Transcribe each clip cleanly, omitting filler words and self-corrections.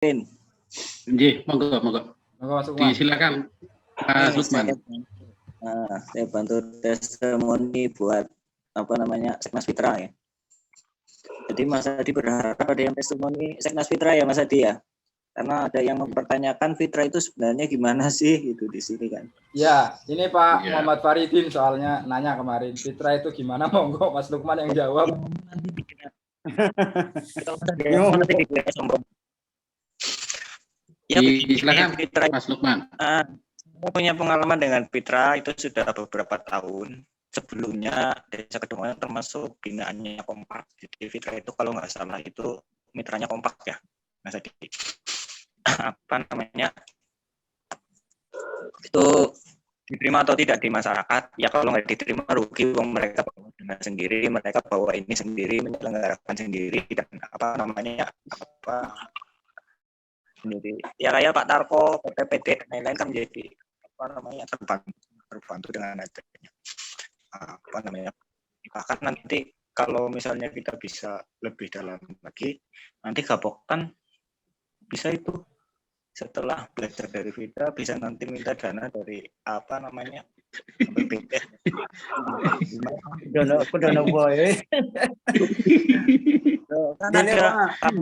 Nggih, monggo, monggo. Monggo Mas Lukman. Disilakan Mas Lukman. Saya bantu testimoni buat Seknas Fitra ya. Jadi Mas Adi berharap ada yang testimoni Seknas Fitra ya Mas Adi ya. Karena ada yang mempertanyakan Fitra itu sebenarnya gimana sih itu di sini kan. Ya, ini Pak Ya. Muhammad Faridin soalnya nanya kemarin Fitra itu gimana, monggo Mas Lukman yang jawab. Ya, Silakan Fitra, Mas Lukman. saya punya pengalaman dengan Fitra itu sudah beberapa tahun. Sebelumnya Desa Kedongan termasuk binaannya Kompak. Jadi Fitra itu kalau nggak salah itu mitranya Kompak ya, Mas Adi. Itu diterima atau tidak di masyarakat? Ya kalau nggak diterima rugi, mereka bawa dengan sendiri, mereka bawa ini sendiri, menyelenggarakan sendiri dan sendiri. Ya kayak Pak Tarko, PPD dan lain-lain kan menjadi terbantu dengan adanya bahkan nanti kalau misalnya kita bisa lebih dalam lagi, nanti Gapoktan bisa itu setelah belajar dari Fitra bisa nanti minta dana dari PPD. Dono boy. Ini Pak,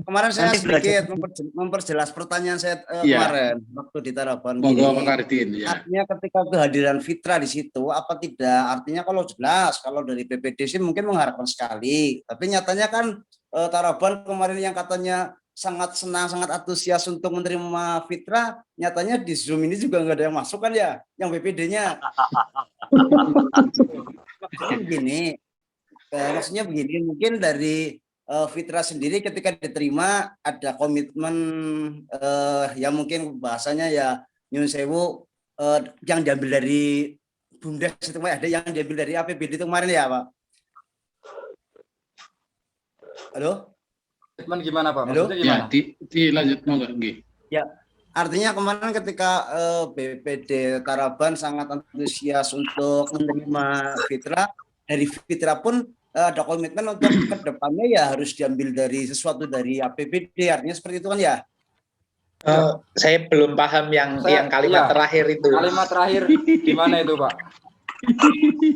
kemarin saya sedikit memperjelas pertanyaan saya kemarin waktu di Taraban. Artinya ketika kehadiran Fitra di situ, apa tidak? Artinya kalau jelas, kalau dari PPD sih mungkin mengharapkan sekali. Tapi nyatanya kan Taraban kemarin yang katanya sangat senang, sangat antusias untuk menerima Fitra, nyatanya di Zoom ini juga nggak ada yang masuk kan ya, yang PPD-nya. Maksudnya begini, mungkin dari Fitra sendiri ketika diterima ada komitmen ya mungkin bahasanya ya nyun sewu yang diambil dari Bumdes itu ada yang diambil dari APBD itu kemarin ya Pak. Halo? Gimana Pak? Maksudnya gimana? Ya, dilanjut monggo nggih. Ya, artinya kemarin ketika BPD Taraban sangat antusias untuk menerima Fitra, dari Fitra pun ada komitmen untuk kedepannya ya harus diambil dari sesuatu dari APBD, artinya seperti itu kan ya? Saya belum paham yang kalimat terakhir itu. Kalimat terakhir gimana itu Pak?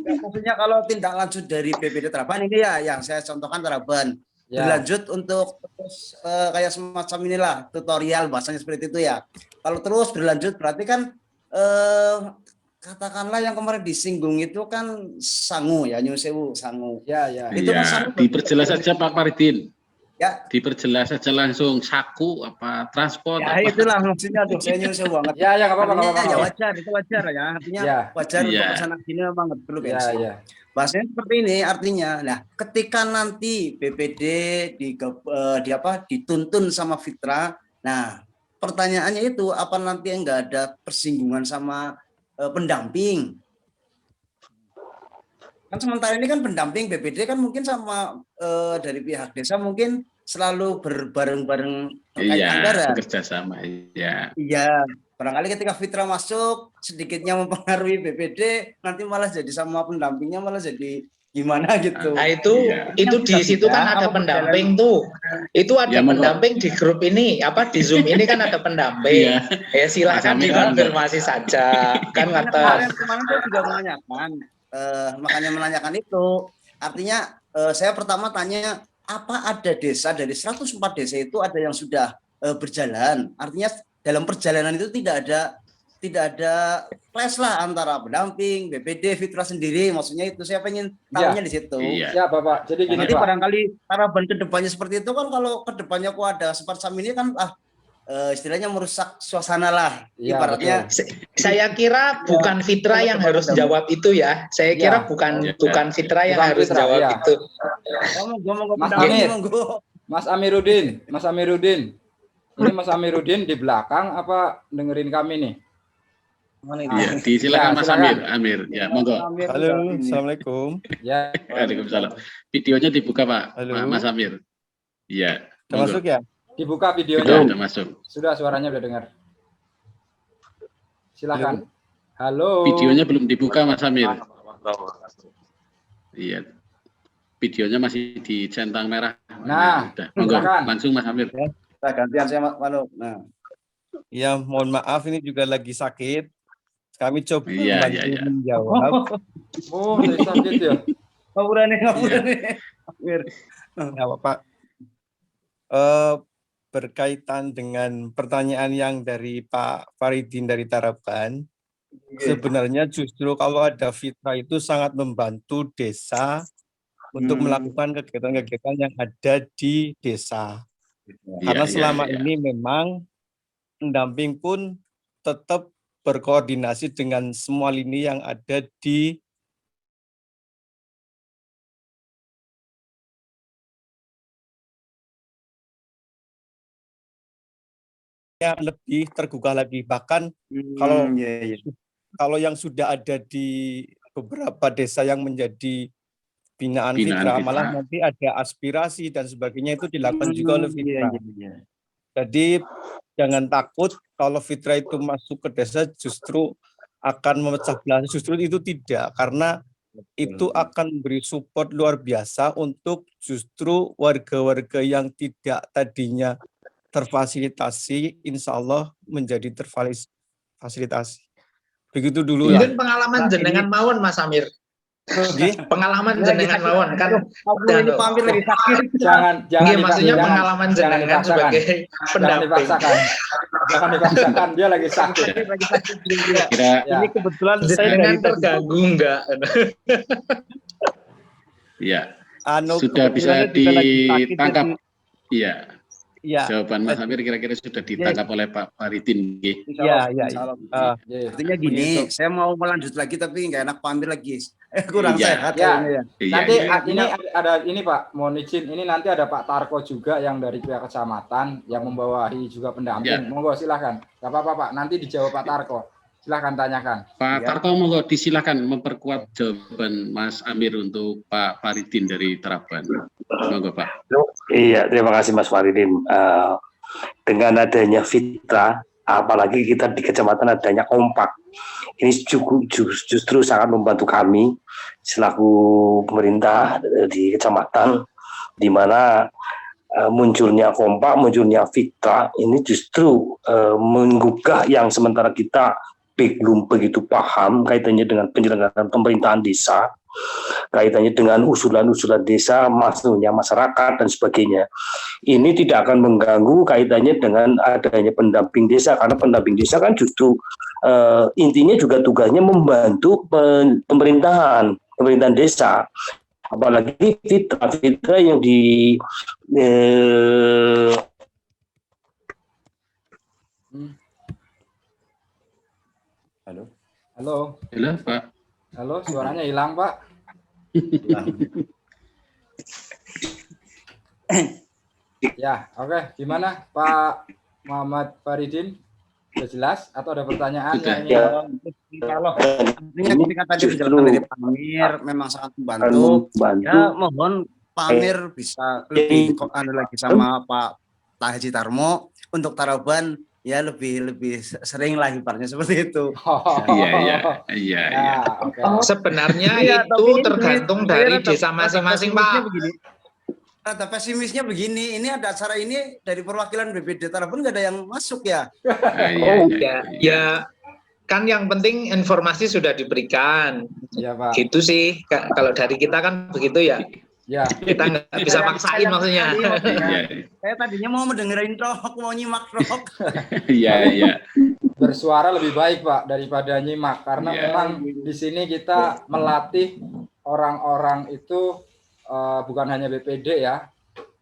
Ya, maksudnya kalau tindak lanjut dari BPD Taraban ini ya yang saya contohkan Taraban. Ya. Berlanjut untuk terus kayak semacam inilah tutorial bahasanya seperti itu ya. Kalau terus berlanjut berarti kan katakanlah yang kemarin disinggung itu kan sangu ya, nyun sewu sangu. Ya. Itu kan sangu. Diperjelas saja Pak Faridin. Ya. Diperjelas saja langsung saku apa transport. Ya itulah maksudnya tuh saya nyun sewu banget. Ya nggak apa-apa. Ya wajar, itu wajar ya. Artinya wajar untuk pesanan gini memang perlu pensi. Ya. Bahasanya seperti ini artinya. Nah, ketika nanti BPD dituntun sama Fitra, nah pertanyaannya itu apa nanti enggak ada persinggungan sama pendamping? Kan sementara ini kan pendamping BPD kan mungkin sama dari pihak desa mungkin selalu berbareng-bareng terkait anggaran. Bekerja sama. Iya. Barangkali ketika Fitra masuk sedikitnya mempengaruhi BPD, nanti malah jadi sama pendampingnya malah jadi gimana gitu. Nah itu di situ kan ada pendamping tuh. Itu ada pendamping di grup ini, di Zoom ini kan ada pendamping. Ya silakan dikonfirmasi saja. Kan kemarin saya juga menanyakan, makanya menanyakan itu. Artinya saya pertama tanya apa ada desa dari 104 desa itu ada yang sudah berjalan. Artinya dalam perjalanan itu tidak ada clash lah antara pendamping, BPD, Fitra sendiri. Maksudnya itu saya pengen tahunya di situ. Iya Bapak. Jadi gini nanti Pak. Barangkali harapan kedepannya seperti itu kan kalau kedepannya kok ada semacam ini kan istilahnya merusak suasana lah. Ya, ibaratnya. Saya kira bukan Fitra yang harus jawab itu ya. Saya kira bukan Fitra yang harus jawab itu. Mas Amiruddin. Ini Mas Amiruddin di belakang apa dengerin kami nih? Iya, disilakan Mas Amir. Ya, monggo. Halo, Assalamualaikum. Ya. Waalaikumsalam. Videonya dibuka Pak, Mas Amir. Iya. Masuk ya? Dibuka videonya. Sudah masuk. Sudah, suaranya udah dengar. Silakan. Halo. Videonya belum dibuka Mas Amir. Iya. Videonya masih di centang merah. Nah, monggo langsung Mas Amir. Nah, gantian saya Manu. Nah. Ya, mohon maaf ini juga lagi sakit. Kami coba Iya. menjawab. Oh, lagi sakit ya. Ngapura nih. Ya, Pak. Berkaitan dengan pertanyaan yang dari Pak Faridin dari Taraban, sebenarnya justru kalau ada fitrah itu sangat membantu desa untuk melakukan kegiatan-kegiatan yang ada di desa. Karena selama ini memang pendamping pun tetap berkoordinasi dengan semua lini yang ada di yang lebih tergugah lagi. Bahkan kalau yang sudah ada di beberapa desa yang menjadi binaan fitrah, malah nanti ada aspirasi dan sebagainya itu dilakukan juga oleh fitrah. Jadi jangan takut kalau fitrah itu masuk ke desa justru akan memecah belah. Justru itu tidak, karena itu akan memberi support luar biasa untuk justru warga-warga yang tidak tadinya terfasilitasi, insya Allah menjadi terfasilitasi. Begitu dulu. Mungkin pengalaman jenengan mawon, Mas Amir. Pengalaman jenengan mawon kan ini pampir lagi sakit. Jangan maksudnya pengalaman jenengan sebagai pendamping. Jangan dipaksakan, dia lagi sakit. Ini kebetulan saya jenengan terganggu enggak? Iya. Sudah bisa ditangkap. Iya. Ya. Jawaban Mas Amir kira-kira sudah ditangkap oleh Pak Faridin. Iya. Artinya gini, saya mau melanjut lagi tapi nggak enak pampir lagi. Kurang sehat ya. Nanti ini ada ini Pak, mohon izin, ini nanti ada Pak Tarko juga yang dari pihak kecamatan yang membawahi juga pendamping. Monggo silakan. Gak apa-apa Pak, nanti dijawab Pak Tarko. Silakan tanyakan. Pak Tarko, monggo disilakan memperkuat jawaban Mas Amir untuk Pak Faridin dari Taraban. Monggo Pak. Iya, terima kasih Mas Faridin. Dengan adanya fitrah, apalagi kita di kecamatan adanya kompak, ini justru sangat membantu kami selaku pemerintah di kecamatan, di mana munculnya kompak, munculnya fitrah ini justru menggugah yang sementara kita belum begitu paham kaitannya dengan penyelenggaraan pemerintahan desa, kaitannya dengan usulan-usulan desa, masuknya masyarakat dan sebagainya. Ini tidak akan mengganggu kaitannya dengan adanya pendamping desa, karena pendamping desa kan justru intinya juga tugasnya membantu pemerintahan desa. Apalagi fitrah yang di Halo Pak. Halo, suaranya hilang Pak. Ya, oke. Gimana Pak Muhammad Faridin? Sudah jelas atau ada pertanyaan? Kalau ketika tadi penjelasan dari Pak Amir memang sangat membantu. Ya, mohon Pak Amir bisa lebih lagi sama Pak Haji Tarmo untuk Taraban. Ya lebih sering lah ibaratnya seperti itu. Iya. Sebenarnya itu tergantung dari desa masing-masing Pak. Ada pesimisnya begini, ini ada acara ini dari perwakilan BPD Taraban nggak ada yang masuk ya? Ya kan yang penting informasi sudah diberikan. Iya Pak. Gitu sih. Kalau dari kita kan begitu ya. Ya, kita nggak bisa maksain maksudnya. Saya tadinya mau mendengarin rock, mau nyimak rock. Iya. Bersuara lebih baik Pak daripada nyimak, karena memang di sini kita melatih orang-orang itu bukan hanya BPD ya,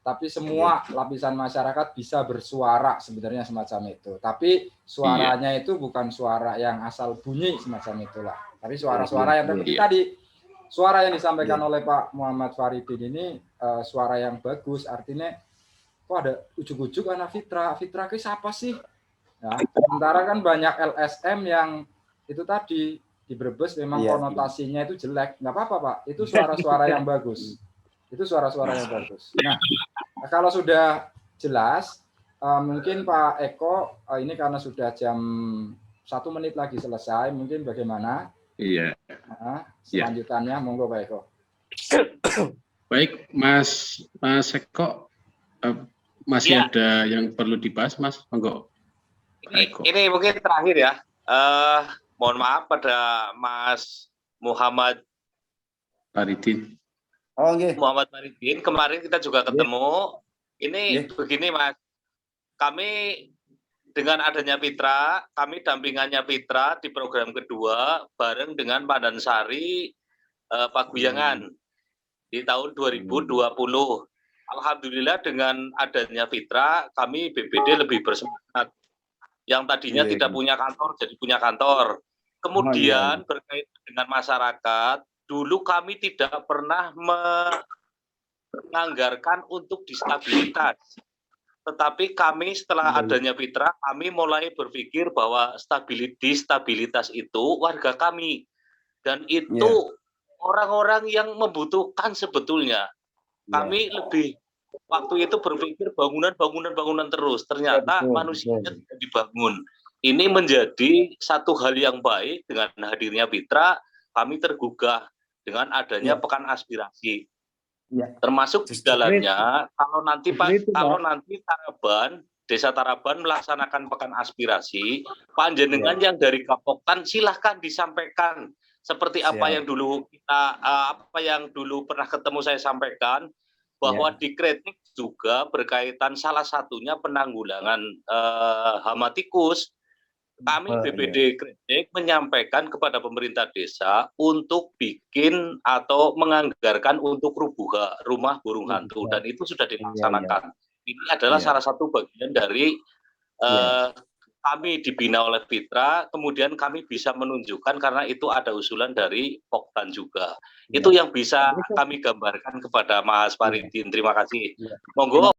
tapi semua lapisan masyarakat bisa bersuara sebenarnya semacam itu. Tapi suaranya itu bukan suara yang asal bunyi semacam itulah, tapi suara-suara yang tadi. Suara yang disampaikan oleh Pak Muhammad Faridin ini suara yang bagus, artinya kok ada ujuk-ujuk anak fitrah ke siapa sih? Ya, sementara kan banyak LSM yang itu tadi di Brebes memang konotasinya itu jelek, nggak apa-apa Pak, itu suara-suara yang bagus, itu suara-suara yang bagus. Nah, kalau sudah jelas, mungkin Pak Eko ini karena sudah jam 1 menit lagi selesai, mungkin bagaimana? Iya. Selanjutannya, monggo Pak Eko. Baik, Mas Eko, masih ada yang perlu dibahas, Mas? Monggo. Ini mungkin terakhir ya. Mohon maaf pada Mas Muhammad Faridin. Muhammad Faridin, kemarin kita juga ketemu. Ini begini Mas, kami dengan adanya Fitra, kami dampingannya Fitra di program kedua bareng dengan Pak Dansari Paguyangan di tahun 2020. Alhamdulillah dengan adanya Fitra, kami BPD lebih bersemangat. Yang tadinya tidak punya kantor jadi punya kantor. Kemudian berkaitan dengan masyarakat, dulu kami tidak pernah menganggarkan untuk distabilitas. Tetapi kami setelah adanya Fitra, kami mulai berpikir bahwa stabilitas itu warga kami. Dan itu orang-orang yang membutuhkan sebetulnya. Kami lebih waktu itu berpikir bangunan terus. Ternyata manusianya tidak dibangun. Ini menjadi satu hal yang baik dengan hadirnya Fitra. Kami tergugah dengan adanya pekan aspirasi. Termasuk di dalamnya kalau nanti Desa Taraban melaksanakan pekan aspirasi, panjenengan yang dari Kapoktan silahkan disampaikan seperti apa yang dulu pernah ketemu saya sampaikan, bahwa dikritik juga berkaitan salah satunya penanggulangan hama tikus. Kami BPD Kritik menyampaikan kepada pemerintah desa untuk bikin atau menganggarkan untuk rumah burung hantu, dan itu sudah dilaksanakan. Ini adalah salah satu bagian dari kami dibina oleh Fitra, kemudian kami bisa menunjukkan karena itu ada usulan dari Poktan juga. Itu yang bisa kami gambarkan kepada Mas Faridin. Terima kasih. Monggo.